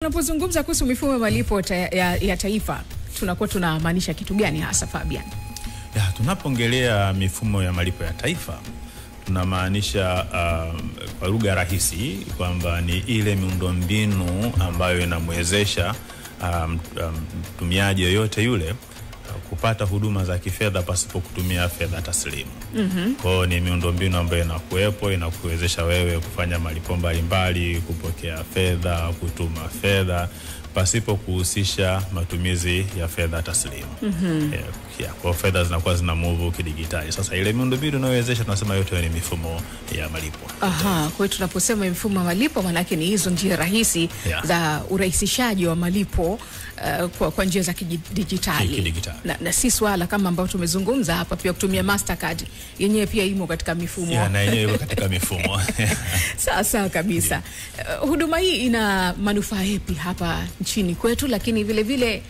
Tunapozungumza kuhusu mifumo ya malipo ya taifa, tunakuwa tunamaanisha kitu gani hasa, Fabian? Tunapoongelea mifumo ya malipo ya taifa, tunamaanisha kwa lugha rahisi kwamba ni ile miundombinu ambayo inamwezesha mtumiaji yoyote yule kupata huduma za kifedha pasipo kutumia fedha taslimu. Kwa hiyo ni miundombinu ambayo inakuwepo, inakuwezesha wewe kufanya malipo mbalimbali, kupokea fedha, kutuma fedha pasipo kuhusisha matumizi ya fedha taslimu. Kwa fedha zinakuwa zina move kidigitali. Sasa ile miundombinu inayowezesha, tunasema yote ni mifumo ya malipo. Kwa hiyo tunaposema mifumo ya malipo, maana yake ni hizo njia rahisi za urahisishaji wa malipo kwa njia za kidijitali. Na si swala kama ambao tumezungumza hapa, pia kutumia Mastercard yenyewe pia imo katika mifumo. Na yenyewe katika mifumo. Sawa kabisa. Huduma hii ina manufaa yapi hapa nchini kwetu, lakini vile vile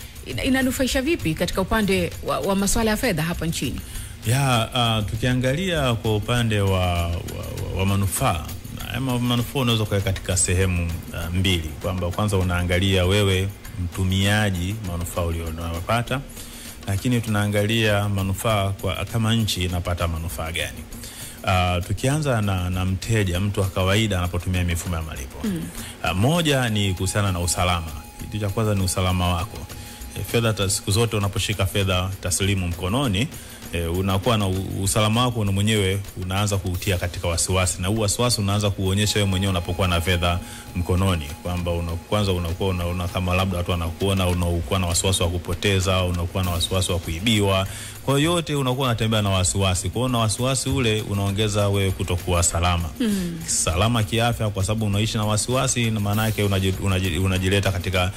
inanufaisha vipi katika upande wa masuala ya fedha hapa nchini? Tukiangalia kwa upande wa manufaa, manufaa unaweza kuweka katika sehemu mbili, kwamba kwanza unaangalia wewe mtumiaji manufaa ulionapata, lakini tunaangalia manufaa kama nchi inapata manufaa gani. Tukianza na mteja, mtu wa kawaida anapotumia mifumo ya malipo. Moja ni kuhusiana na usalama. Kitu cha kwanza ni usalama wako. Fedha siku zote unaposhika fedha taslimu mkononi, unakuwa na usalama wako na mwenyewe unaanza kuutia katika wasiwasi, na huo wasiwasi unaanza kuonyesha wewe mwenyewe unapokuwa na fedha mkononi, kwamba kwanza unakuwa unaona kama labda watu wanakuona, unakuwa na wasiwasi wa kupoteza, unakuwa na wasiwasi wa kuibiwa. Kwa hiyo yote unakuwa unatembea na wasiwasi. Kwa hiyo na wasiwasi ule unaongeza wewe kutokuwa salama. Salama kiafya, kwa sababu unaishi na wasiwasi, na maana yake unajileta katika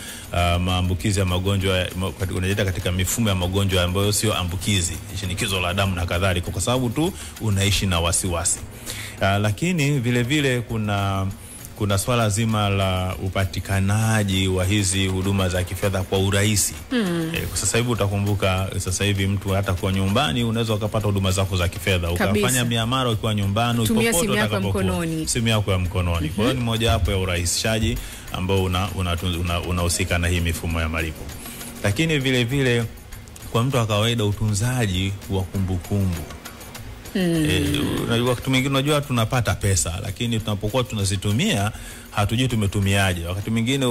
maambukizi ya magonjwa, unajileta katika mifumo ya magonjwa ambayo sio ambukizi, shinikizo la damu na kadhalika, kwa sababu tu unaishi na wasiwasi. Lakini vile vile kuna swala zima la upatikanaji wa hizi huduma za kifedha kwa urahisi. Kwa sasa hivi utakumbuka, sasa hivi mtu hata kwa nyumbani unaweza ukapata huduma zako za kifedha, ukafanya miamala ukiwa nyumbani, popote simu yako mkononi. Simu yako ya mkononi. Kwa hiyo ni moja wapo ya urahisishaji ambao unahusika na hii mifumo ya malipo. Lakini vile kwa mtu wa kawaida, utunzaji wa kumbukumbu. Wakati mwingine unajua tunapata pesa, lakini tunapokuwa tunazitumia hatujui tumetumiaje. Wakati mwingine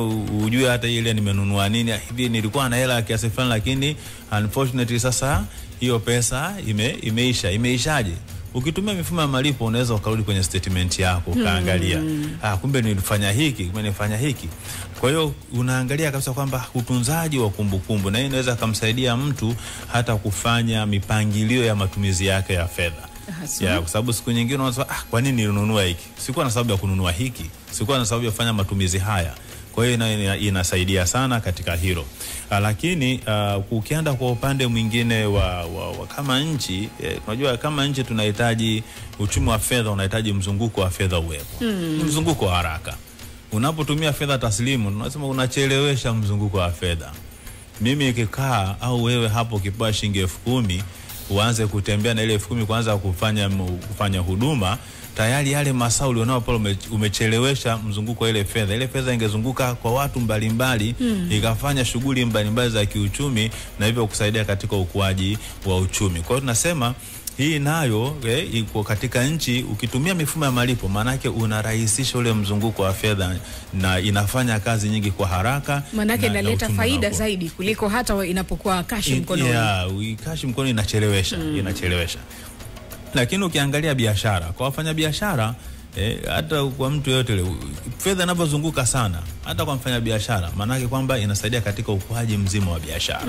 ujue hata ile nimenunua nini, hivi nilikuwa na hela kiasi fulani, lakini unfortunately sasa hiyo pesa imeishaje. Ukitumia mifumo ya malipo unaweza ukarudi kwenye statement yako ukaangalia, kumbe nilifanya hiki, kumbe nilifanya hiki. Kwa hiyo unaangalia kabisa kwamba utunzaji wa kumbukumbu, na hii inaweza kumsaidia mtu hata kufanya mipangilio ya matumizi yake ya fedha. Kwa sababu siku nyingine unasema kwa nini nilinunua hiki? Sikuwa na sababu ya kununua hiki. Sikuwa na sababu ya kufanya matumizi haya. Kwa hiyo inasaidia sana katika hilo. Lakini ukienda kwa upande mwingine wa kama nchi, unajua kama nchi tunahitaji uchumi wa fedha, unahitaji mzunguko wa fedha uwepo. Mzunguko wa haraka. Unapotumia fedha taslimu, unasema unachelewesha mzunguko wa fedha. Mimi nikikaa au wewe hapo ukipewa shilingi 10,000, uanze kutembea na ile 10,000 kwanza kufanya huduma, tayari yale masaa ulionao pale umechelewesha mzunguko wa ile fedha. Ile fedha ingezunguka kwa watu mbalimbali, ikafanya shughuli mbalimbali za kiuchumi, na hivyo kusaidia katika ukuaji wa uchumi. Kwa hiyo tunasema hii nayo iko katika nchi. Ukitumia mifumo ya malipo, maana yake unarahisisha ule mzunguko wa fedha na inafanya kazi nyingi kwa haraka, maana yake inaleta faida zaidi kuliko hata inapokuwa cash mkononi. Cash mkononi inachelewesha. Lakini ukiangalia biashara, kwa wafanya biashara, hata kwa mtu yote fedha inapozunguka sana, hata kwa mfanya biashara, maana yake kwamba inasaidia katika ukuaji mzima wa biashara.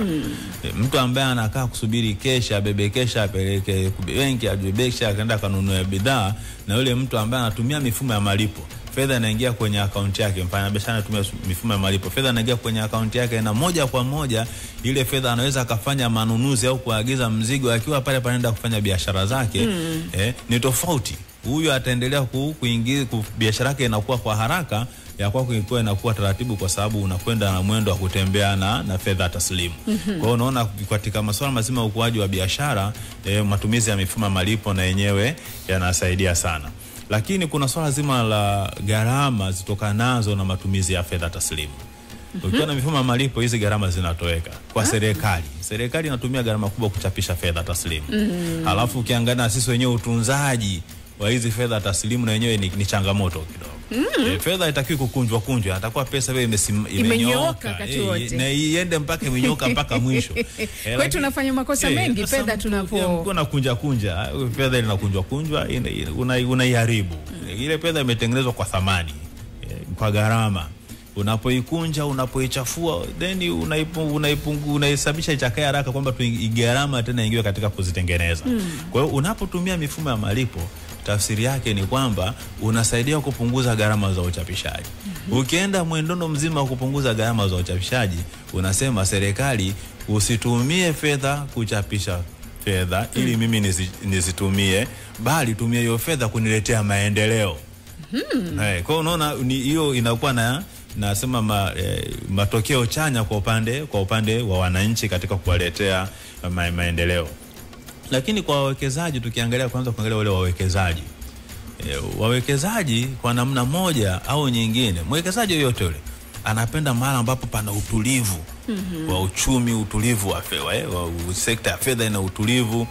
Mtu ambaye anakaa kusubiri kesha, bebe kesha, apeleke benki, abebe kesha, akaenda kanunue bidhaa, na yule mtu ambaye anatumia mifumo ya malipo, fedha inaingia kwenye akaunti yake. Mfanya biashara anatumia mifumo ya malipo, fedha inaingia kwenye akaunti yake, na moja kwa moja ile fedha anaweza akafanya manunuzi au kuagiza mzigo akiwa pale anaenda kufanya biashara zake. Ni tofauti. Huyu ataendelea kuingia biashara yake, inakuwa kwa haraka, ya kwako inakuwa taratibu, kwa sababu unakwenda na mwendo wa kutembea na fedha taslimu. Kwa hiyo unaona katika masuala mazima ya ukuaji wa biashara, matumizi ya mifumo ya malipo na yenyewe yanasaidia sana. Lakini kuna swala zima la gharama zitokanazo na matumizi ya fedha taslimu. Ukiwa na mifumo ya malipo hizi gharama zinatoweka kwa serikali. Serikali inatumia gharama kubwa kuchapisha fedha taslimu. Alafu ukiangalia sisi wenyewe utunzaji wa hizi fedha taslimu na wenyewe ni changamoto kidogo. Fedha itakiwa kukunjwa, atakuwa pesa wewe imenyooka na iende mpaka imenyoka mpaka mwisho. Kwa tunafanya makosa mengi fedha kuna kunja fedha inakunjwa unaiharibu. Ile fedha imetengenezwa kwa thamani, kwa gharama. Unapoikunja, unapoichafua, then unaisababisha ichakae haraka kwamba gharama tena ingiwe katika kuzitengeneza. Kwa hiyo unapotumia mifumo ya malipo, tafsiri yake ni kwamba unasaidia kupunguza gharama za uchapishaji. Ukienda mwendono mzima wa kupunguza gharama za uchapishaji, unasema serikali usitumie fedha kuchapisha fedha ili mimi nizitumie, bali tumia hiyo fedha kuniletea maendeleo. Kwa hiyo unaona hiyo inakuwa na nasema matokeo chanya kwa upande wa wananchi katika kuwaletea maendeleo. Lakini kwa wawekezaji, tukiangalia kwanza kuangalia wale wawekezaji kwa namna moja au nyingine, mwekezaji yoyote yule anapenda mahali ambapo pana utulivu wa uchumi, utulivu wa sekta ya fedha ina utulivu,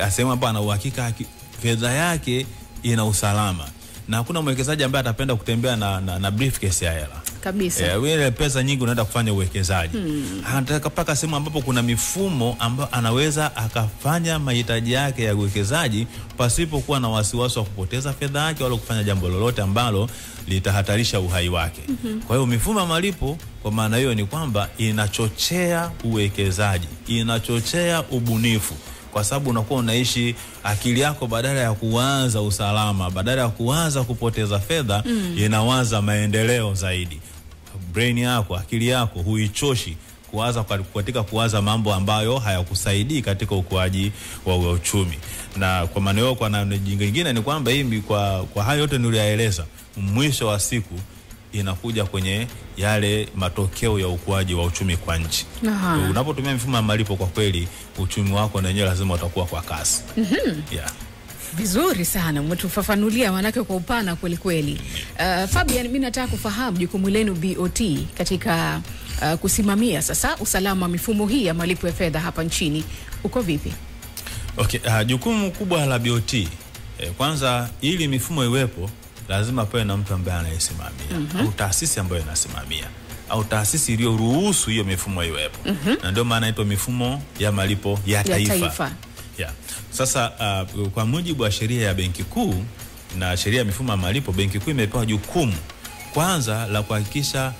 asema bwana uhakika fedha yake ina usalama. Na hakuna mwekezaji ambaye atapenda kutembea na briefcase ya hela kabisa. Wewe pesa nyingi unaenda kufanya uwekezaji. Anataka paka sehemu ambapo kuna mifumo ambayo anaweza akafanya mahitaji yake ya uwekezaji pasipo kuwa na wasiwasi wa kupoteza fedha yake wala kufanya jambo lolote ambalo litahatarisha uhai wake. Kwa hiyo mifumo ya malipo kwa maana hiyo ni kwamba inachochea uwekezaji, inachochea ubunifu. Kwa sababu unakuwa unaishi akili yako badala ya kuwaza usalama, badala ya kuwaza kupoteza fedha, inawaza maendeleo zaidi. Brain yako, akili yako huichoshi katika kuwaza mambo ambayo hayakusaidii katika ukuaji wa uchumi. Na kwa maana hiyo, kwa namna nyingine ni kwamba hii kwa hayo yote niliyoeleza, mwisho wa siku inakuja kwenye yale matokeo ya ukuaji wa uchumi kwa nchi. Unapotumia mifumo ya malipo, kwa kweli uchumi wako na wenyewe lazima utakuwa kwa kasi. Vizuri sana, umetufafanulia manake kwa upana kweli kweli. Fabian, mimi nataka kufahamu jukumu lenu BOT katika kusimamia sasa usalama wa mifumo hii ya malipo ya fedha hapa nchini uko vipi? Jukumu kubwa la BOT, kwanza ili mifumo iwepo lazima pawe na mtu ambaye anaisimamia, au taasisi ambayo inasimamia, au taasisi iliyoruhusu hiyo mifumo iwepo. Na ndio maana inaitwa mifumo ya malipo ya taifa. Sasa kwa mujibu wa sheria ya Benki Kuu na sheria ya mifumo ya malipo, Benki Kuu imepewa jukumu kwanza la kuhakikisha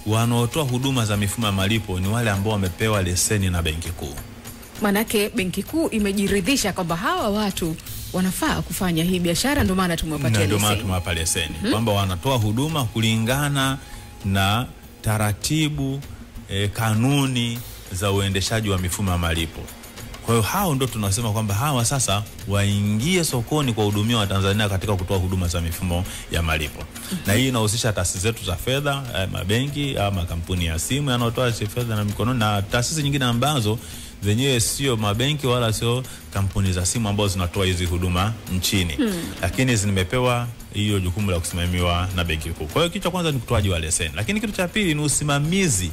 wanaotoa huduma za mifumo ya malipo ni wale ambao wamepewa leseni na Benki Kuu. Manake Benki Kuu imejiridhisha kwamba hawa watu wanafaa kufanya hii biashara, ndio maana tumewapa leseni. Kwamba wanatoa huduma kulingana na taratibu, kanuni za uendeshaji wa mifumo ya malipo. Kwa hiyo hao ndio tunasema kwamba hawa sasa waingie sokoni kwa hudumia wa Tanzania katika kutoa huduma za mifumo ya malipo. Na hii inahusisha taasisi zetu za fedha, mabenki ama makampuni ya simu yanayotoa fedha na mikononi, na taasisi nyingine ambazo zenyewe sio mabenki wala sio kampuni za simu ambazo zinatoa hizi huduma nchini. Lakini zimepewa hiyo jukumu la kusimamiwa na Benki Kuu. Kwa hiyo kitu cha kwanza ni kutoaji wa leseni. Lakini kitu cha pili ni usimamizi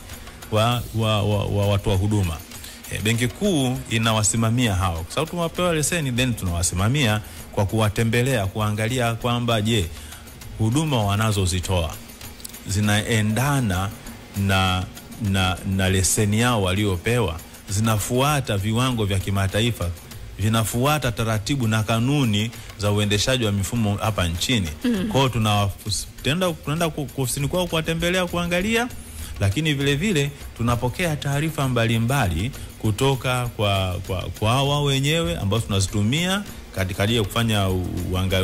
wa watu wa huduma. Benki Kuu inawasimamia hao. Kwa sababu tumepewa leseni, then tunawasimamia kwa kuwatembelea, kuangalia kwamba je, huduma wanazozitoa zinaendana na leseni yao waliopewa, zinafuata viwango vya kimataifa, vinafuata taratibu na kanuni za uendeshaji wa mifumo hapa nchini. Kwa hiyo tunaenda ofisini kwao kuwatembelea, kuangalia, lakini vile vile tunapokea taarifa mbalimbali kutoka kwa wao wenyewe ambao tunazitumia katika kufanya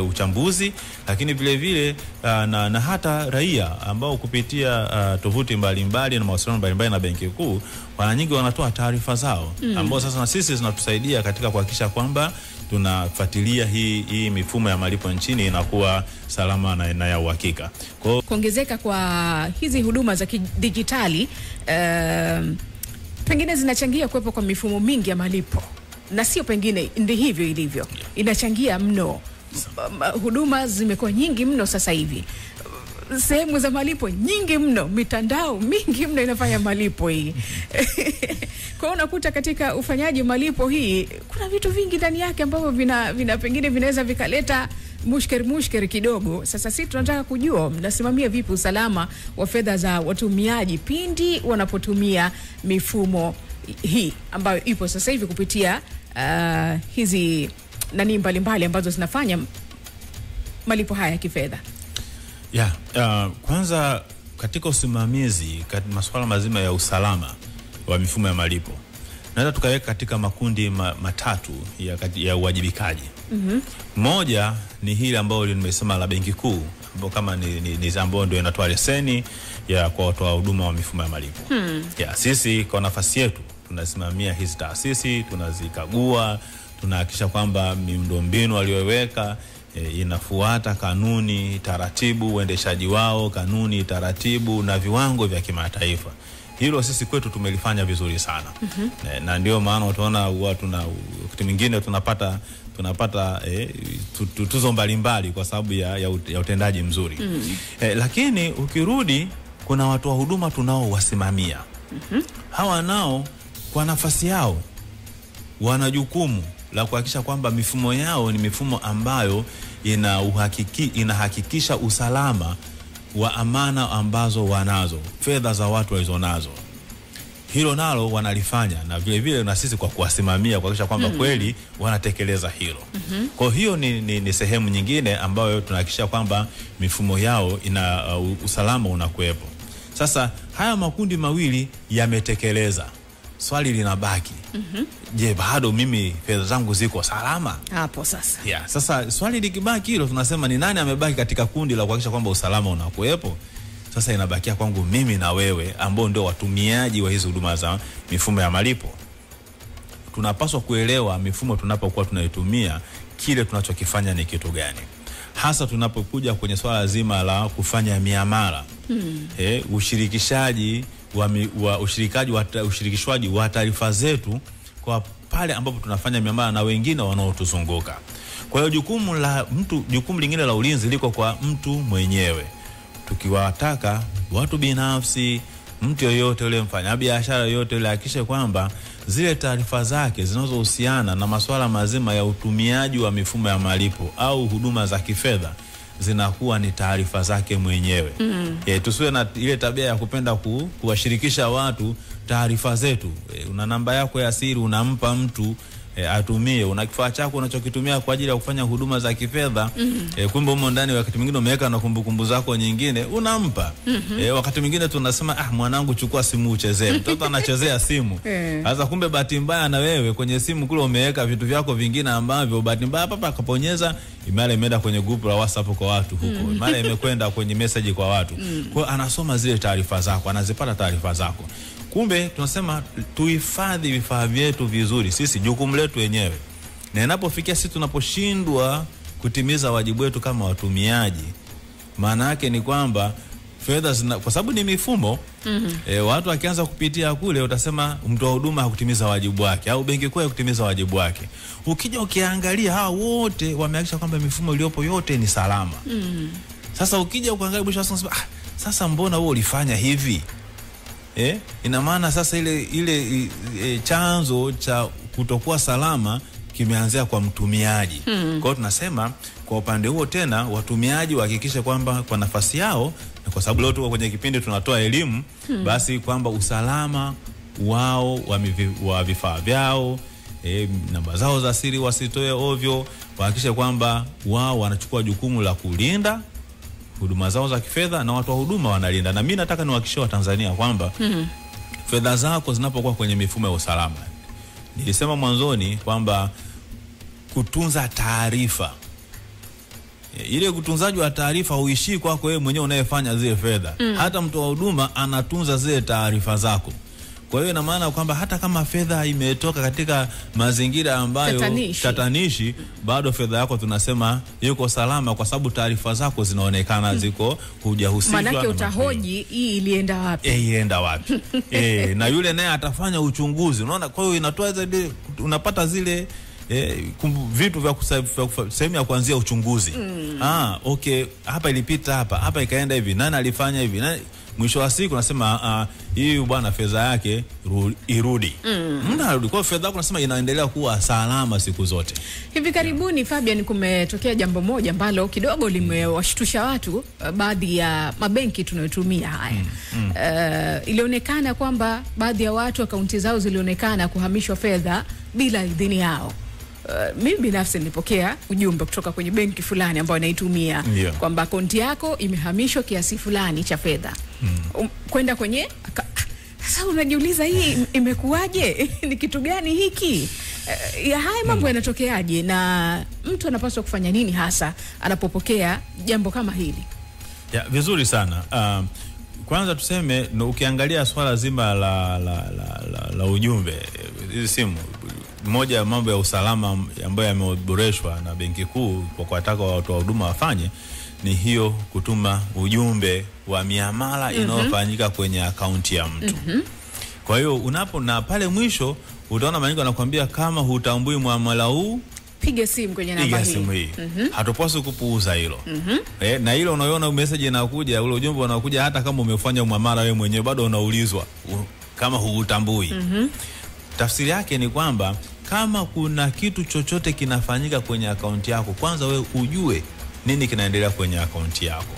uchambuzi, lakini vile vile na hata raia ambao kupitia tovuti mbalimbali na mawasiliano mbalimbali na Benki Kuu wana nyingi wanatoa taarifa zao ambao sasa na sisi zinatusaidia katika kuhakikisha kwamba tunafuatilia hii mifumo ya malipo nchini inakuwa salama na ya uhakika. Kuongezeka kwa hizi huduma za kidijitali pengine zinachangia kuwepo kwa mifumo mingi ya malipo, na sio pengine ndi hivyo ilivyo, inachangia mno. Huduma zimekuwa nyingi mno sasa hivi. sehemu za malipo nyingi mno, mitandao mingi mno inafanya malipo hii. Kwa hiyo unakuta katika ufanyaji malipo hii kuna vitu vingi ndani yake ambavyo vina pengine vinaweza vikaleta mushkeri kidogo. Sasa sisi tunataka kujua mnasimamia vipi usalama wa fedha za watumiaji pindi wanapotumia mifumo hii ambayo ipo sasa hivi kupitia hizi mbalimbali ambazo zinafanya malipo haya ya kifedha. Kwanza katika usimamizi masuala mazima ya usalama wa mifumo ya malipo, naweza tukaweka katika makundi matatu ya uwajibikaji. Moja ni hili ambalo nimesema la Benki Kuu, ambao kama ni ambao ndio inatoa leseni ya kwa watoa huduma wa mifumo ya malipo. Sisi kwa nafasi yetu tunasimamia hizi taasisi, tunazikagua, tunahakikisha kwamba miundombinu waliyoweka inafuata kanuni, taratibu, uendeshaji wao, kanuni, taratibu na viwango vya kimataifa. Hilo sisi kwetu tumelifanya vizuri sana. Na ndio maana utaona wakati mwingine tunapata tuzo mbalimbali kwa sababu ya utendaji mzuri. Lakini ukirudi kuna watu wa huduma tunao wasimamia. Hawa nao kwa nafasi yao wana jukumu la kuhakikisha kwamba mifumo yao ni mifumo ambayo inahakikisha usalama wa amana ambazo wanazo, fedha za watu walizonazo. Hilo nalo wanalifanya, na vile vile na sisi kwa kuwasimamia kuhakikisha kwamba kweli wanatekeleza hilo. Kwa hiyo ni sehemu nyingine ambayo tunahakikisha kwamba mifumo yao ina usalama unakuwepo. Sasa haya makundi mawili yametekeleza. Swali linabaki. Je, bado mimi fedha zangu ziko salama? Hapo sasa. Sasa swali likibaki hilo, tunasema ni nani amebaki katika kundi la kuhakikisha kwamba usalama unakuwepo? Sasa inabakia kwangu mimi na wewe ambao ndio watumiaji wa hizo huduma za mifumo ya malipo. Tunapaswa kuelewa mifumo tunapokuwa tunaitumia, kile tunachokifanya ni kitu gani. Hasa tunapokuja kwenye swala zima la kufanya miamala. Ushirikishwaji wa taarifa zetu kwa pale ambapo tunafanya miamala na wengine wanaotuzunguka. Kwa hiyo jukumu lingine la ulinzi liko kwa mtu mwenyewe. Tukiwataka watu binafsi, mtu yoyote yule, mfanyabiashara yoyote yule, hakikisha kwamba zile taarifa zake zinazohusiana na masuala mazima ya utumiaji wa mifumo ya malipo au huduma za kifedha zinakuwa ni taarifa zake mwenyewe. Tusiwe na ile tabia ya kupenda kuwashirikisha watu taarifa zetu. Una namba yako ya siri unampa mtu atumie, una kifaa chako unachokitumia kwa ajili ya kufanya huduma za kifedha, kumbe humo ndani wakati mwingine umeweka na kumbukumbu zako nyingine unampa. Wakati mwingine tunasema mwanangu chukua simu uchezee. Mtoto anachezea simu. Sasa kumbe bahati mbaya na wewe kwenye simu kule umeweka vitu vyako vingine ambavyo bahati mbaya papa akaponyeza email imeenda kwenye group la WhatsApp kwa watu huko. Email imekwenda kwenye message kwa watu. Kwa anasoma zile taarifa zako, anazipata taarifa zako. Kumbe tunasema tuhifadhi vifaa vyetu vizuri, sisi jukumu letu wenyewe. Na inapofikia sisi tunaposhindwa kutimiza wajibu wetu kama watumiaji, maana yake ni kwamba fedha kwa sababu ni mifumo, watu wakianza kupitia kule utasema mtu wa huduma hakutimiza wajibu wake au benki kuu hakutimiza wajibu wake. Ukija ukiangalia hao wote wamehakikisha kwamba mifumo iliyopo yote ni salama. Sasa ukija ukaangalia mwisho unasema sasa mbona wewe ulifanya hivi? Ina maana sasa ile chanzo cha kutokuwa salama kimeanzia kwa mtumiaji. Kwa hiyo tunasema kwa upande huo tena watumiaji wahakikishe kwamba kwa nafasi yao, na kwa sababu leo tuko kwenye kipindi tunatoa elimu, basi kwamba usalama wao wa vifaa vyao, namba zao za siri wasitoe ovyo, wahakikishe kwamba wao wanachukua jukumu la kulinda huduma zao za kifedha na watu wa huduma wanalinda. Na mimi nataka niwahakikishie Watanzania kwamba fedha zako zinapokuwa kwenye mifumo ya usalama, nilisema mwanzoni kwamba kutunza taarifa, ile kutunzaji wa taarifa huishii kwako wewe mwenyewe unayefanya zile fedha. Hata mtu wa huduma anatunza zile taarifa zako. Kwa hiyo ina maana kwamba hata kama fedha imetoka katika mazingira ambayo tatanishi, bado fedha yako tunasema yuko salama kwa sababu taarifa zako zinaonekana ziko hujahusishwa. Maana utahoji hii ilienda wapi? Ilienda wapi? Na yule naye atafanya uchunguzi. Unaona, kwa hiyo inatoa zile, unapata zile vitu vya sehemu ya kuanzia uchunguzi. Okay, hapa ilipita hapa ikaenda hivi, nani alifanya hivi, mwisho wa siku nasema hii bwana fedha yake irudi. Mnarudi kwa fedha yako, nasema inaendelea kuwa salama siku zote. Hivi karibuni Fabian, kumetokea jambo moja ambalo kidogo limewashtusha watu, baadhi ya mabenki tunayotumia haya. Ilionekana kwamba baadhi ya watu akaunti zao zilionekana kuhamishwa fedha bila idhini yao. Mimi binafsi nilipokea ujumbe kutoka kwenye benki fulani ambayo naitumia kwamba akaunti yako imehamishwa kiasi fulani cha fedha. Kwenda kwenye sasa unajiuliza hii imekuwaje? Ni kitu gani hiki? Haya mambo yanatokeaje, na mtu anapaswa kufanya nini hasa anapopokea jambo kama hili? Vizuri sana. Kwanza tuseme ukiangalia swala zima la ujumbe, hizi simu, moja ya mambo ya usalama ambayo yameboreshwa na Benki Kuu kwa kuwataka watu wa huduma wafanye ni hiyo kutuma ujumbe wa miamala inayofanyika kwenye akaunti ya mtu. Kwa hiyo na pale mwisho utaona maandiko yanakuambia kama hutambui muamala huu, piga simu kwenye namba hii. Hatupaswi kupuuza hilo. Na hilo unaona message inakuja, ule ujumbe unakuja hata kama umefanya muamala wewe mwenyewe bado unaulizwa kama hutambui. Tafsiri yake ni kwamba kama kuna kitu chochote kinafanyika kwenye akaunti yako, kwanza wewe ujue nini kinaendelea kwenye akaunti yako.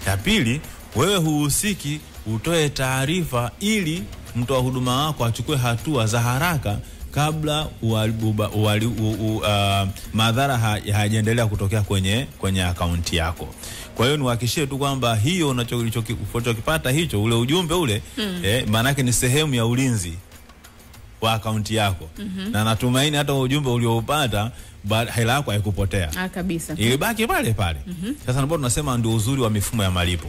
Ya pili, wewe huhusiki, utoe taarifa ili mtu wa huduma wako achukue hatua za haraka kabla madhara hayajaendelea kutokea kwenye akaunti yako. Kwa hiyo niwahakikishie tu kwamba hiyo unachokipata hicho, ule ujumbe ule, maana yake ni sehemu ya ulinzi wa akaunti yako. Na natumaini hata ujumbe ulioupata hela yako haikupotea. Kabisa. Ilibaki pale pale. Sasa ndipo tunasema ndio uzuri wa mifumo ya malipo,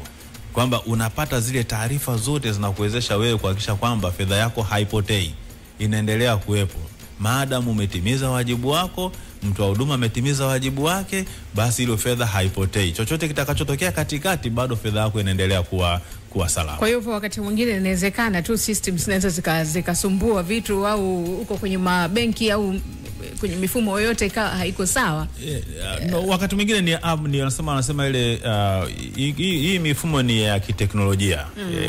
kwamba unapata zile taarifa zote zinakuwezesha wewe kuhakikisha kwamba fedha yako haipotei, inaendelea kuwepo. Maadamu umetimiza wajibu wako, mtu wa huduma ametimiza wajibu wake, basi ile fedha haipotei. Chochote kitakachotokea katikati, bado fedha yako inaendelea kuwa salama. Kwa hiyo wakati mwingine inawezekana tu systems zinaweza zikasumbua vitu, au uko kwenye mabenki au kwenye mifumo yoyote haiko sawa. Wakati mwingine ni wanasema ile hii mifumo ni ya kiteknolojia.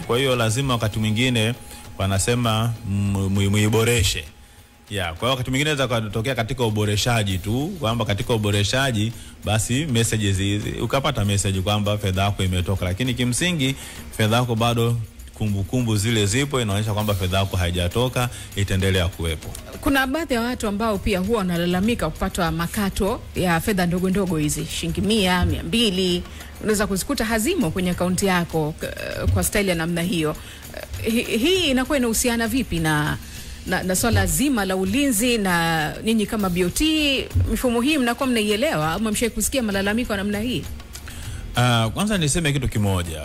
Kwa hiyo lazima wakati mwingine wanasema muiboreshe. Kwa hiyo wakati mwingine inaweza kutokea katika uboreshaji tu, kwamba katika uboreshaji basi messages hizi ukapata message kwamba fedha yako imetoka, lakini kimsingi fedha yako bado kumbukumbu zile zipo, inaonyesha kwamba fedha yako haijatoka, itaendelea kuwepo. Kuna baadhi ya watu ambao pia huwa wanalalamika kupata makato ya fedha ndogo ndogo hizi, shilingi 100, 200, unaweza kuzikuta hazimo kwenye akaunti yako kwa style ya namna hiyo. Hii inakuwa inahusiana vipi na swala zima la ulinzi, na nyinyi kama BOT mifumo hii mnakuwa mnaielewa au mmeshawahi kusikia malalamiko ya namna hii? Kwanza niseme kitu kimoja,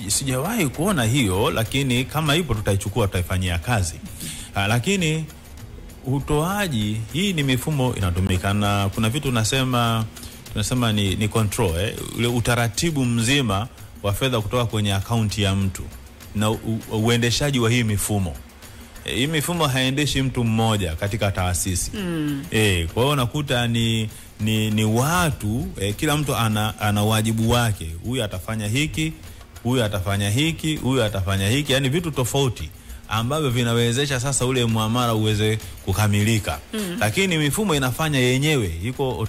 sijawahi kuona hiyo, lakini kama ipo tutaichukua, tutaifanyia kazi. Lakini utoaji, hii ni mifumo inatumika, na kuna vitu tunasema ni control, ule utaratibu mzima wa fedha kutoka kwenye akaunti ya mtu na uendeshaji wa hii mifumo. Hii mifumo haendeshi mtu mmoja katika taasisi. Kwa hiyo unakuta ni watu, kila mtu ana wajibu wake. Huyu atafanya hiki, huyu atafanya hiki, huyu atafanya hiki, yani vitu tofauti ambavyo vinawezesha sasa ule muamala uweze kukamilika. Lakini mifumo inafanya yenyewe, iko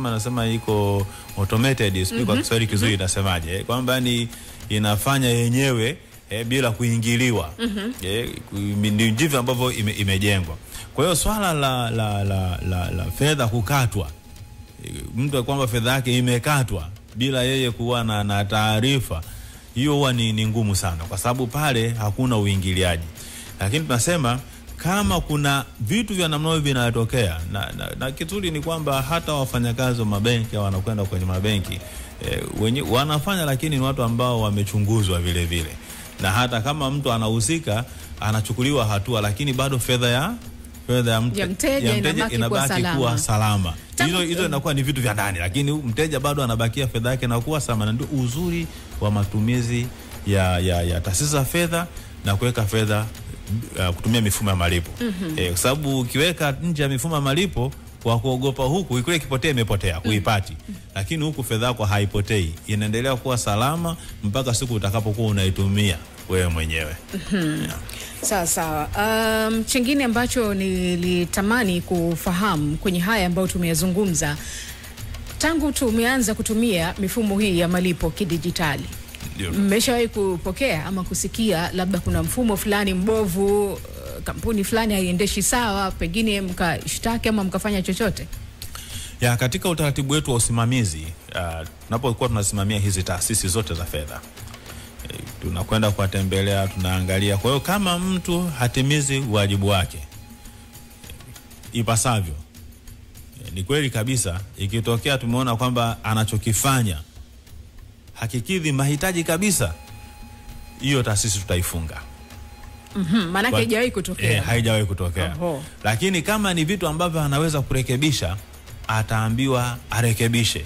nasema iko automated, sio kwa Kiswahili kizuri nasemaje, kwamba ni inafanya yenyewe bila kuingiliwa. Ndivyo ambavyo imejengwa. Kwa hiyo swala la fedha kukatwa, mtu kwamba fedha yake imekatwa bila yeye kuwa na taarifa, hiyo huwa ni ngumu sana, kwa sababu pale hakuna uingiliaji. Lakini tunasema kama kuna vitu vya namna hiyo vinatokea, na kizuri ni kwamba hata wafanyakazi wa mabenki wanakwenda kwenye mabenki wenyewe wanafanya, lakini ni watu ambao wamechunguzwa vile vile, na hata kama mtu anahusika anachukuliwa hatua, lakini bado fedha ya mteja inabaki kuwa salama. Hizo inakuwa ni vitu vya ndani, lakini mteja bado anabakia fedha yake na kuwa salama. Na ndio uzuri wa matumizi ya taasisi za fedha na kuweka fedha kutumia mifumo ya malipo. Kwa sababu ukiweka nje ya mifumo ya malipo kwa kuogopa huku ikule kipotea imepotea, huipati. Lakini huku fedha yako haipotei, inaendelea kuwa salama mpaka siku utakapokuwa unaitumia wewe mwenyewe. Sawa sawa. Chingine ambacho nilitamani kufahamu kwenye haya ambayo tumeyazungumza, tangu tumeanza kutumia mifumo hii ya malipo kidijitali, mmeshawahi kupokea ama kusikia labda kuna mfumo fulani mbovu, kampuni fulani haiendeshi sawa, pengine mkashtaki ama mkafanya chochote? Ya, katika utaratibu wetu wa usimamizi, tunapokuwa tunasimamia hizi taasisi zote za fedha, tunakwenda kuwatembelea, tunaangalia. Kwa hiyo kama mtu hatimizi wajibu wake ipasavyo, ni kweli kabisa, ikitokea tumeona kwamba anachokifanya hakikidhi mahitaji kabisa, hiyo taasisi tutaifunga. Maana haijawahi kutokea. Haijawahi kutokea. Lakini kama ni vitu ambavyo anaweza kurekebisha, ataambiwa arekebishe.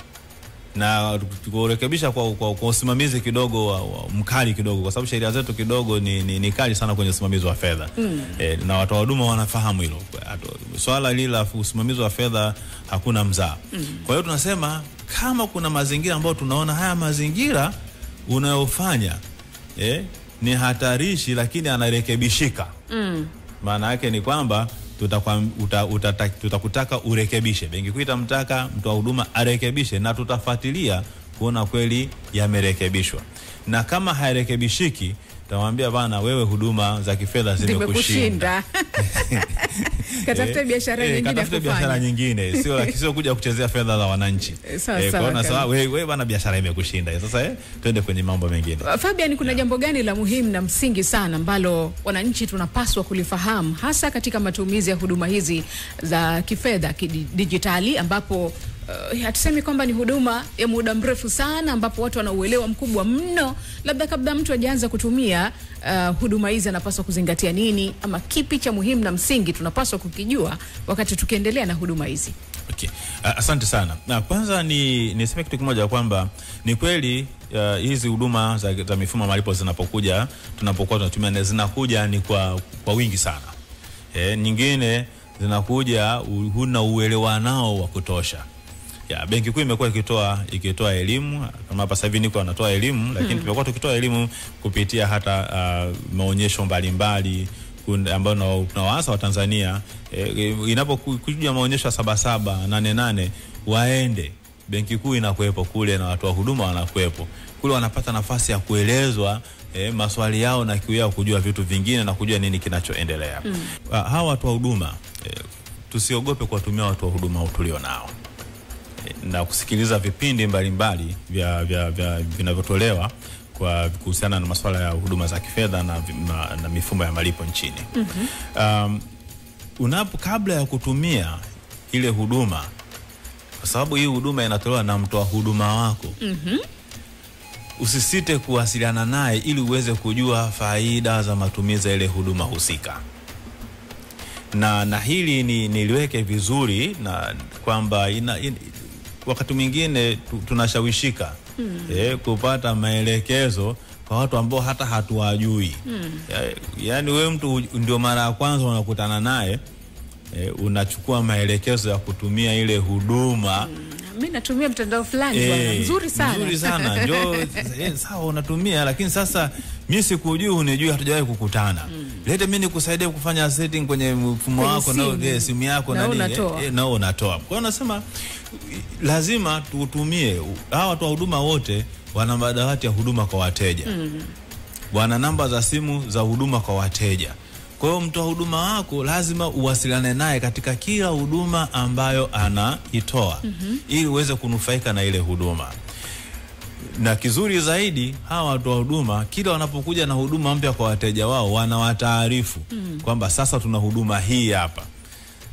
Na kurekebisha kwa usimamizi kidogo mkali kidogo, kwa sababu sheria zetu kidogo ni kali sana kwenye usimamizi wa fedha. Na watu wa huduma wanafahamu hilo. Swala hili la usimamizi wa fedha hakuna mzaa. Kwa hiyo tunasema kama kuna mazingira ambayo tunaona haya mazingira unayofanya ni hatarishi lakini anarekebishika, maana yake ni kwamba tutakutaka urekebishe. Benki Kuu itamtaka mtu wa huduma arekebishe, na tutafuatilia kuona kweli yamerekebishwa. Na kama hairekebishiki, tutamwambia bana, wewe huduma za kifedha zimekushinda. Katafute biashara nyingine kufanya. Katafute biashara nyingine, sio kuja kuchezea fedha za wananchi. Sawa, wewe bana, biashara imekushinda. Sasa twende kwenye mambo mengine. Fabian, kuna jambo gani la muhimu na msingi sana ambalo wananchi tunapaswa kulifahamu hasa katika matumizi ya huduma hizi za kifedha kidijitali, ambapo hatusemi kwamba ni huduma ya muda mrefu sana ambapo watu wanauelewa mkubwa mno, labda kabla mtu hajaanza kutumia huduma hizi anapaswa kuzingatia nini, ama kipi cha muhimu na msingi tunapaswa kukijua wakati tukiendelea na huduma hizi? Okay. Asante sana. Na kwanza niseme kitu kimoja kwamba ni kweli hizi huduma za mifumo malipo zinapokuja, tunapokuwa tunatumia, zinakuja ni kwa wingi sana. Nyingine zinakuja huna uelewa nao wa kutosha. Ya, Benki Kuu imekuwa ikitoa elimu, kama hapa sasa hivi niko anatoa elimu, lakini tumekuwa tukitoa elimu kupitia hata maonyesho mbalimbali ambayo tunawaasa wa Tanzania, inapokuja maonyesho 77, 88 waende. Benki Kuu inakuepo kule na watu wa huduma wanakuepo kule, wanapata nafasi ya kuelezwa maswali yao na kiu yao kujua vitu vingine na kujua nini kinachoendelea. Hawa watu wa huduma, tusiogope kuwatumia watu wa huduma tulio nao, na kusikiliza vipindi mbalimbali vinavyotolewa kwa kuhusiana na masuala ya huduma za kifedha na mifumo ya malipo nchini. Kabla ya kutumia ile huduma, kwa sababu hii huduma inatolewa na mtoa huduma wako, usisite kuwasiliana naye ili uweze kujua faida za matumizi ya ile huduma husika. Na hili niliweke vizuri, na kwamba wakati mwingine tunashawishika kupata maelekezo kwa watu ambao hata hatuwajui. Yaani wewe mtu ndio mara ya kwanza unakutana naye, unachukua maelekezo ya kutumia ile huduma. Mimi natumia mtandao fulani bwana, nzuri sana. Nzuri sana. Ndio sawa unatumia, lakini sasa mimi sikujui, unijui, hatujawahi kukutana. Lete mimi nikusaidie kufanya setting kwenye mfumo wako na simu yako na nini, na unatoa. Kwa hiyo nasema lazima tutumie. Hawa watu wa huduma wote wana madawati ya huduma kwa wateja. Wana namba za simu za huduma kwa wateja. Kwa hiyo mtu wa huduma wako lazima uwasiliane naye katika kila huduma ambayo anaitoa, ili uweze kunufaika na ile huduma. Na kizuri zaidi, hawa watu wa huduma kila wanapokuja na huduma mpya kwa wateja wao, wanawataarifu kwamba sasa tuna huduma hii hapa.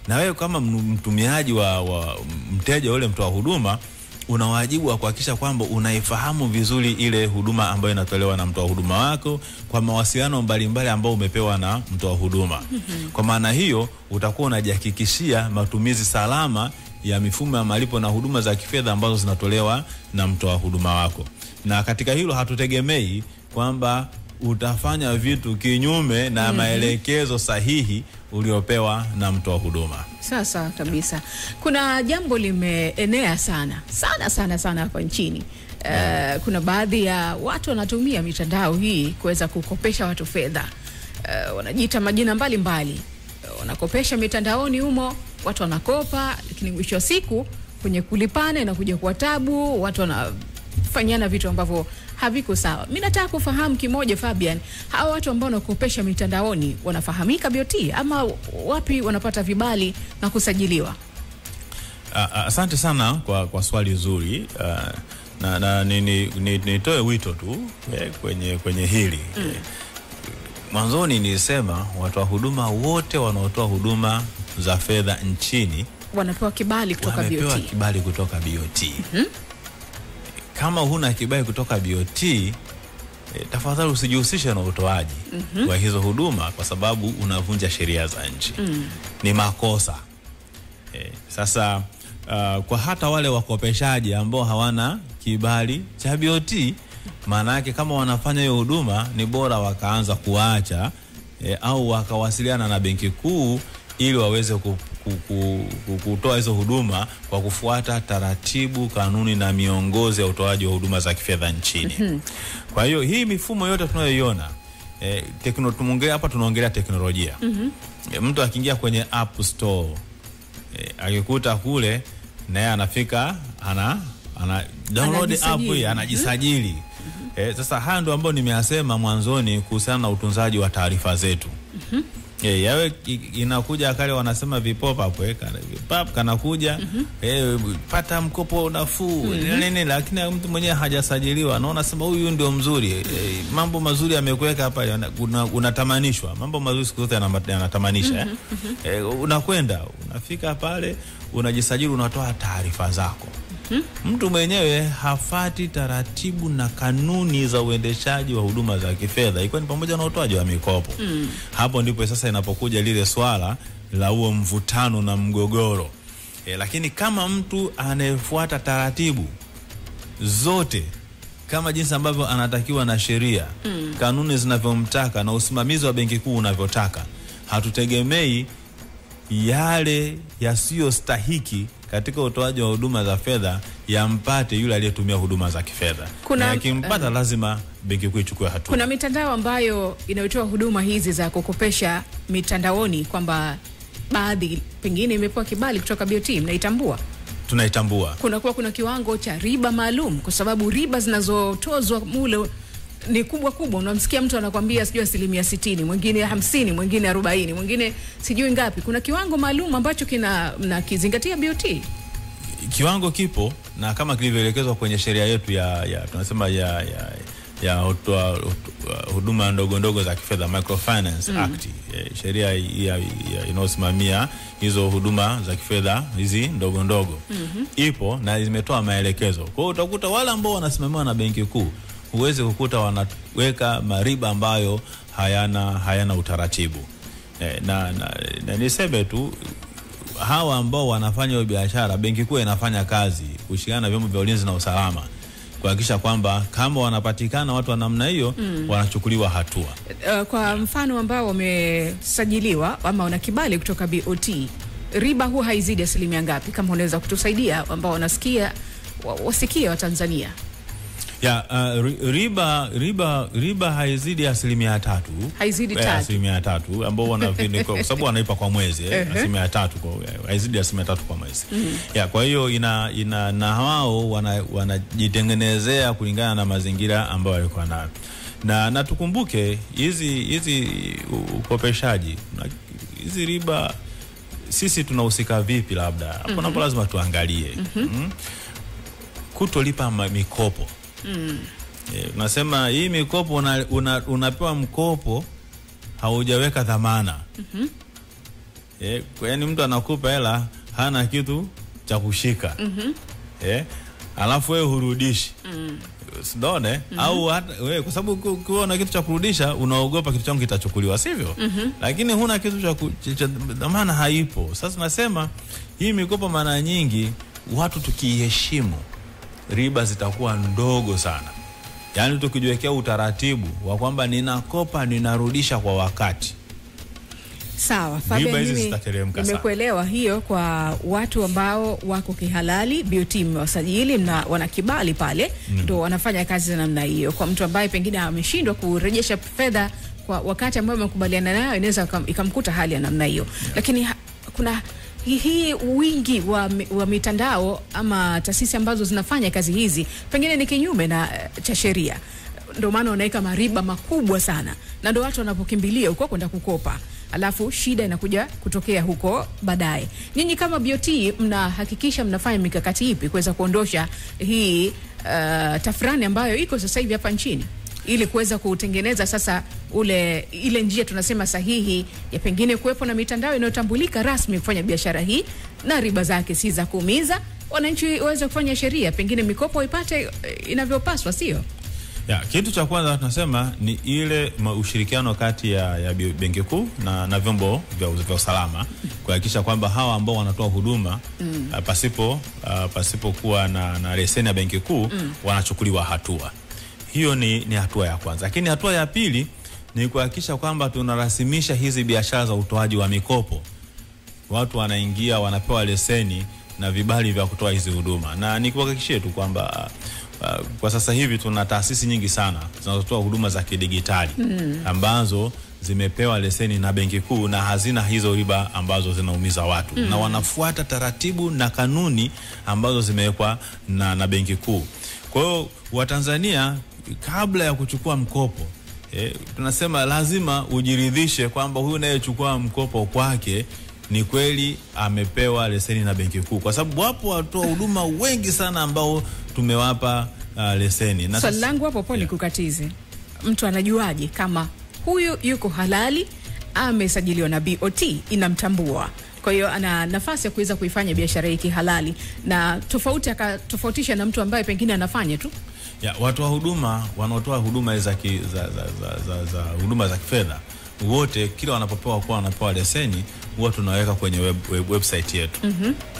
Na wewe kama mtumiaji wa mteja yule mtu wa huduma, una wajibu wa kuhakikisha kwamba unaifahamu vizuri ile huduma ambayo inatolewa na mtu wa huduma wako kwa mawasiliano mbalimbali ambao umepewa na mtu wa huduma. Kwa maana hiyo utakuwa unajihakikishia matumizi salama ya mifumo ya malipo na huduma za kifedha ambazo zinatolewa na mtu wa huduma wako. Na katika hilo hatutegemei kwamba utafanya vitu kinyume na maelekezo sahihi uliopewa na mtoa huduma. Sasa kabisa. Kuna jambo limeenea sana hapa nchini. Kuna baadhi ya watu wanatumia mitandao hii kuweza kukopesha watu fedha. Wanajiita majina mbalimbali. Wanakopesha mitandaoni humo, watu wanakopa, lakini mwisho wa siku kwenye kulipana inakuja kwa tabu, watu wanafanyana vitu ambavyo haviko sawa. Mimi nataka kufahamu kimoja, Fabian, hawa watu ambao wanakopesha mitandaoni wanafahamika BOT ama wapi wanapata vibali na kusajiliwa? Asante sana kwa swali zuri. Na nitoe wito tu kwenye hili. Mwanzoni nilisema watoa huduma wote wanaotoa huduma za fedha nchini wanapewa kibali kutoka BOT. Wamepewa kibali kutoka BOT. Kama huna kibali kutoka BOT, tafadhali usijihusishe na utoaji wa hizo huduma, kwa sababu unavunja sheria za nchi. Ni makosa. Sasa kwa hata wale wakopeshaji ambao hawana kibali cha BOT, maana yake kama wanafanya hiyo huduma ni bora wakaanza kuacha au wakawasiliana na Benki Kuu ili waweze kutoa hizo huduma kwa kufuata taratibu, kanuni na miongozo ya utoaji wa huduma za kifedha nchini. Kwa hiyo hii mifumo yote tunayoiona, hapa tunaongelea teknolojia. Mtu akiingia kwenye App Store, akikuta kule naye anafika ana download app hii, anajisajili. Sasa haya ndio ambao nimeyasema mwanzoni kuhusiana na utunzaji wa taarifa zetu. Yawe inakuja kale wanasema vipop hapo, vipap kanakuja, pata mkopo nafuu nini, lakini mtu mwenyewe hajasajiliwa, naona sema huyu ndio mzuri, mambo mazuri amekuweka hapa, unatamanishwa. Mambo mazuri siku zote yanatamanisha. Unakwenda, unafika pale, unajisajili, unatoa taarifa zako. Mtu mwenyewe hafati taratibu na kanuni za uendeshaji wa huduma za kifedha, ikiwa ni pamoja na utoaji wa mikopo. Hapo ndipo sasa inapokuja lile swala la huo mvutano na mgogoro. Lakini kama mtu anayefuata taratibu zote kama jinsi ambavyo anatakiwa na sheria, kanuni zinavyomtaka na usimamizi wa Benki Kuu unavyotaka, hatutegemei yale yasiyostahiki katika utoaji wa huduma za fedha yampate yule aliyetumia huduma za kifedha. Na akimpata lazima Benki Kuu ichukue hatua. Kuna mitandao ambayo inayotoa huduma hizi za kukopesha mitandaoni kwamba baadhi pengine imepewa kibali kutoka BOT, mnaitambua? Tunaitambua. Kuna kiwango cha riba maalum, kwa sababu riba zinazotozwa mule ni kubwa. Unamsikia mtu anakuambia sijui 60%, mwingine 50%, mwingine 40%, mwingine sijui ngapi. Kuna kiwango maalum ambacho mnakizingatia BOT? Kiwango kipo, na kama kilivyoelekezwa kwenye sheria yetu tunasema ya huduma ndogo za kifedha, Microfinance Act, sheria inayosimamia hizo huduma za kifedha hizi ndogo ipo na zimetoa maelekezo. Kwa hiyo utakuta wale ambao wanasimamiwa na Benki Kuu, huwezi kukuta wanaweka mariba ambayo hayana utaratibu. Na niseme tu, hawa ambao wanafanya biashara, Benki Kuu inafanya kazi kushirikiana na vyombo vya ulinzi na usalama kuhakikisha kwamba kama wanapatikana watu wa namna hiyo wanachukuliwa hatua. Kwa mfano ambao wamesajiliwa ama wana kibali kutoka BOT, riba huwa haizidi asilimia ngapi? Kama unaweza kutusaidia ambao wanasikia wasikie wa Tanzania. Riba haizidi 3%. Haizidi 3% ambao wanafini kwa sababu wanaipa kwa mwezi, 3%, haizidi 3% kwa mwezi. Kwa hiyo na wao wanajitengenezea kulingana na mazingira ambayo walikuwa nayo. Na tukumbuke hizi ukopeshaji, hizi riba sisi tunahusika vipi? Labda hapo lazima tuangalie. Kutolipa mikopo. Unasema hii mikopo unapewa mkopo haujaweka dhamana. Yaani mtu anakupa hela hana kitu cha kushika. Alafu wewe hurudishi. Usione au wewe kwa sababu ukiona kitu cha kurudisha unaogopa kitu changu kitachukuliwa, sivyo? Lakini huna kitu cha dhamana, haipo. Sasa nasema hii mikopo mara nyingi watu tukiheshimu, riba zitakuwa ndogo sana. Yaani tukijiwekea utaratibu wa kwamba ninakopa ninarudisha kwa wakati. Sawa, Fabian, nimekuelewa hiyo. Kwa watu ambao wako kihalali, BOT imewasajili na wana kibali pale, ndio wanafanya kazi za namna hiyo. Kwa mtu ambaye pengine ameshindwa kurejesha fedha kwa wakati ambao amekubaliana nayo, inaweza ikamkuta hali ya namna hiyo. Lakini kuna hii wingi wa mitandao ama taasisi ambazo zinafanya kazi hizi pengine ni kinyume na cha sheria. Ndio maana wanaweka mariba makubwa sana, na ndio watu wanapokimbilia huko kwenda kukopa, alafu shida inakuja kutokea huko baadaye. Nyinyi kama BOT mnahakikisha mnafanya mikakati ipi kuweza kuondosha hii tafrani ambayo iko sasa hivi hapa nchini, ili kuweza kutengeneza sasa ile njia tunasema sahihi ya pengine kuwepo na mitandao inayotambulika rasmi kufanya biashara hii, na riba zake si za kuumiza, wananchi waweze kufanya sheria, pengine mikopo ipate inavyopaswa, sio? Ya, kitu cha kwanza tunasema ni ile ushirikiano kati ya Benki Kuu na vyombo vya usalama kuhakikisha kwamba hawa ambao wanatoa huduma pasipo kuwa na leseni ya Benki Kuu wanachukuliwa hatua. Hiyo ni hatua ya kwanza. Lakini hatua ya pili ni kuhakikisha kwamba tunarasimisha hizi biashara za utoaji wa mikopo. Watu wanaingia, wanapewa leseni na vibali vya kutoa hizi huduma. Na nikuhakikishie tu kwamba kwa sasa hivi tuna taasisi nyingi sana zinazotoa huduma za kidigitali ambazo zimepewa leseni na Benki Kuu na hazina hizo riba ambazo zinaumiza watu, na wanafuata taratibu na kanuni ambazo zimewekwa na Benki Kuu. Kwa hiyo Watanzania, kabla ya kuchukua mkopo, tunasema lazima ujiridhishe kwamba huyu anayechukua mkopo kwake ni kweli amepewa leseni na Benki Kuu, kwa sababu wapo watoa huduma wengi sana ambao tumewapa leseni. Na swali langu hapo pole kukatize, mtu anajuaje kama huyu yuko halali, amesajiliwa na BOT inamtambua, kwa hiyo ana nafasi ya kuweza kuifanya biashara hii halali, na tofautisha na mtu ambaye pengine anafanya tu? Ya, watu wa huduma wanaotoa huduma za huduma za kifedha wote, kila wanapopewa kwa wanapewa leseni, huwa tunaweka kwenye website yetu.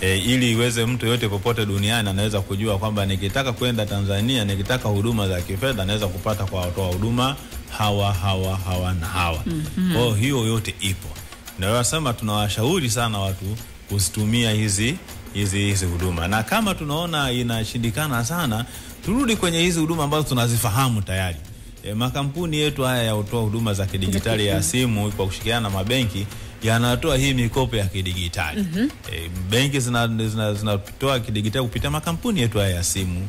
Ili iweze mtu yote popote duniani anaweza kujua kwamba nikitaka kwenda Tanzania, nikitaka huduma za kifedha naweza kupata kwa watoa huduma hawa na hawa. Kwa hiyo yote ipo. Na wasema tunawashauri sana watu kuzitumia hizi huduma. Na kama tunaona inashindikana sana, turudi kwenye hizi huduma ambazo tunazifahamu tayari. Makampuni yetu haya ya kutoa huduma za kidigitali ya simu kwa kushirikiana na mabenki yanatoa hii mikopo ya kidigitali. Benki zinatoa kidigitali kupitia makampuni yetu haya ya simu.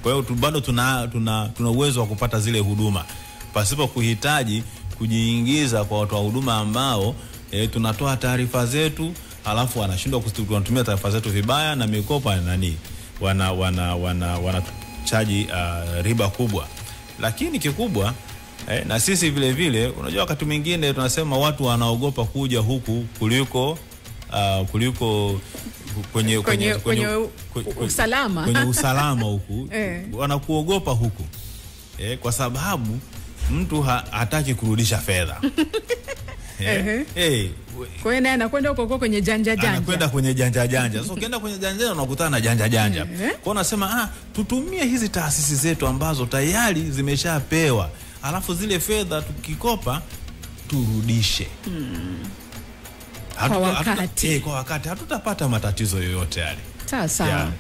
Kwa hiyo bado tuna uwezo wa kupata zile huduma pasipo kuhitaji kujiingiza kwa watu wa huduma ambao tunatoa taarifa zetu alafu wanashindwa kutumia taarifa zetu vibaya, na mikopo wanachaji riba kubwa. Lakini kikubwa na sisi vile vile, unajua wakati mwingine tunasema watu wanaogopa kuja huku kuliko kwenye usalama. Kwenye usalama huku wanakuogopa huku kwa sababu mtu hataki kurudisha fedha. Kwa hiyo anakwenda huko kwenye janja. Anakwenda kwenye janja. Sasa ukienda kwenye janja unakutana na janja. Kwa nasema tutumie hizi taasisi zetu ambazo tayari zimeshapewa, alafu zile fedha tukikopa turudishe. Kwa wakati hatutapata matatizo yoyote yale. Sawa.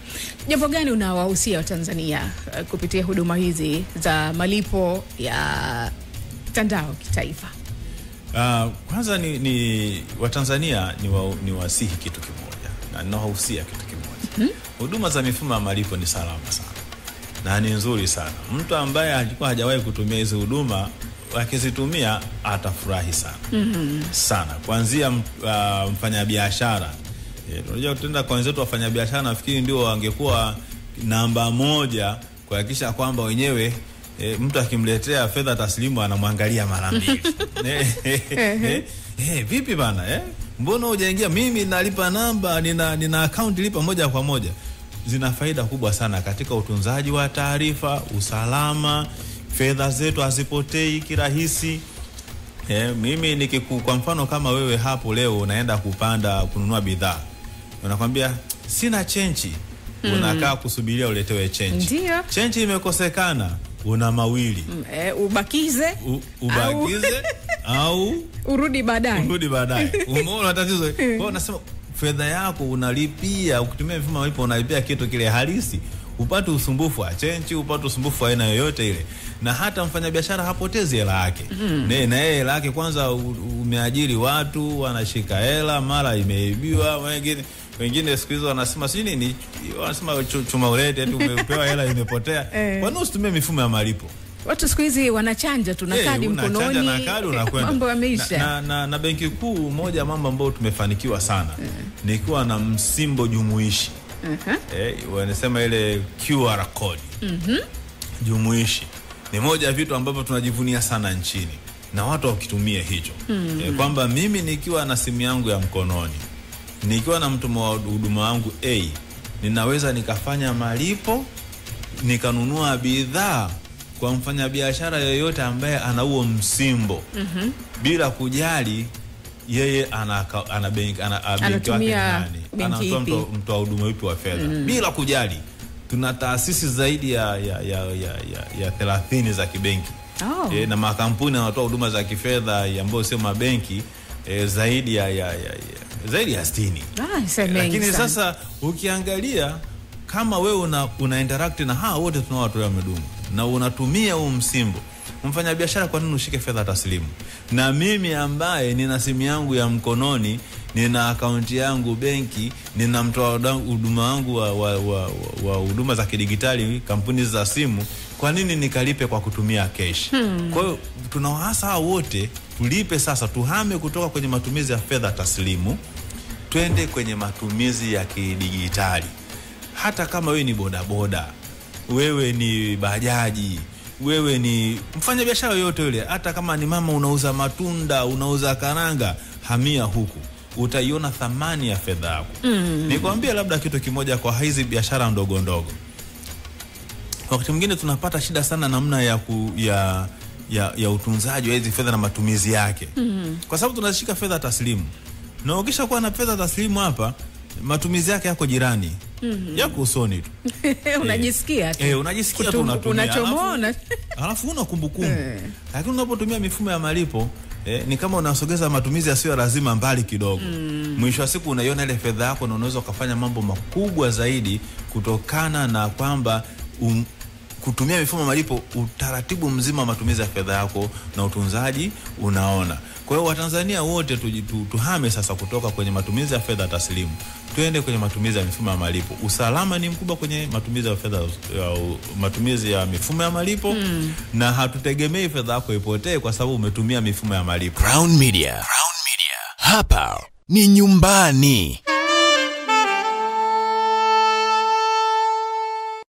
Jambo gani unawahusia Watanzania kupitia huduma hizi za malipo ya mtandao kitaifa? Kwanza ni Watanzania ni wasihi kitu kimoja, na ninawahusia kitu kimoja. Huduma za mifumo ya malipo ni salama sana na ni nzuri sana. Mtu ambaye alikuwa hajawahi kutumia hizo huduma akizitumia atafurahi sana. Sana. Kuanzia mfanyabiashara. Unajua tutaenda kwa wenzetu wafanyabiashara, nafikiri ndio wangekuwa namba moja kuhakikisha kwamba wenyewe mtu akimletea fedha taslimu anamwangalia mara mbili. Vipi bana? Mbona hujaingia? Mimi nalipa namba, nina account lipa moja kwa moja. Zina faida kubwa sana katika utunzaji wa taarifa, usalama, fedha zetu hazipotei kirahisi. Mimi kwa mfano kama wewe hapo leo unaenda kununua bidhaa. Unakwambia sina chenchi. Unakaa kusubiria uletewe chenchi. Chenchi imekosekana. una mawili. Ubakize au urudi baadaye. Umeona tatizo? Kwa hiyo nasema fedha yako unalipia, ukitumia mfumo wa malipo unalipia kitu kile halisi. Upate usumbufu wa chenchi, upate usumbufu wa aina yoyote ile. Na hata mfanyabiashara hapotezi hela yake. Na yeye hela yake kwanza umeajiri watu, wanashika hela, mara imeibiwa, wengine siku hizo wanasema si nini? Wanasema chuma ulete tu umepewa hela imepotea. Kwa nini usitumie mifumo ya malipo? Watu siku hizi wanachanja tu na kadi mkononi. Na kadi unakwenda. Mambo yameisha. Na Benki Kuu, moja mambo ambayo tumefanikiwa sana ni kuwa na msimbo jumuishi. Wanasema ile QR code. Jumuishi. Ni moja ya vitu ambavyo tunajivunia sana nchini. Na watu wakitumia hicho. Kwamba mimi nikiwa na simu yangu ya mkononi, nikiwa na mtu wa huduma wangu ninaweza nikafanya malipo, nikanunua bidhaa kwa mfanyabiashara yoyote ambaye ana huo msimbo. Bila kujali yeye ana benki, anatumia benki ipi, mtu wa huduma ipi wa fedha. Bila kujali. Tuna taasisi zaidi ya 30 za kibenki. Na makampuni yanatoa huduma za kifedha ambayo sio mabenki zaidi ya 60. Lakini sasa ukiangalia kama wewe una interact na hao wote tunawatolea huduma na unatumia huu msimbo, mfanyabiashara kwa nini ushike fedha taslimu? Na mimi ambaye nina simu yangu ya mkononi, nina akaunti yangu benki, nina mtoa huduma wangu wa huduma za kidigitali, kampuni za simu, kwa nini nikalipe kwa kutumia cash? Kwa hiyo tunawahasa hao wote tulipe sasa, tuhame kutoka kwenye matumizi ya fedha taslimu twende kwenye matumizi ya kidigitali. Hata kama wewe ni bodaboda, wewe ni bajaji, wewe ni mfanya biashara yote yule, hata kama ni mama unauza matunda, unauza karanga, hamia huku, utaiona thamani ya fedha yako. Nikwambia labda kitu kimoja kwa hizi biashara ndogo ndogo. Wakati mwingine tunapata shida sana namna ya utunzaji wa hizi fedha na matumizi yake. Kwa sababu tunashika fedha taslimu. Na ukisha kuwa na fedha taslimu hapa, matumizi yake yako jirani. Yako usoni tu. Unajisikia tu. Unajisikia tu unatumia. Unachomoona. Alafu una kumbukumbu. Lakini unapotumia mifumo ya malipo, ni kama unasogeza matumizi yasiyo lazima mbali kidogo. Mwisho wa siku unaiona ile fedha yako na unaweza kufanya mambo makubwa zaidi kutokana na kwamba kutumia mifumo ya malipo, utaratibu mzima wa matumizi ya fedha yako na utunzaji unaona. Kwa hiyo Watanzania wote tuhame sasa kutoka kwenye matumizi ya fedha taslimu, tuende kwenye matumizi ya mifumo ya malipo. Usalama ni mkubwa kwenye matumizi ya fedha, matumizi ya mifumo ya malipo, na hatutegemei fedha yako ipotee kwa sababu umetumia mifumo ya malipo. Crown Media. Hapa ni nyumbani.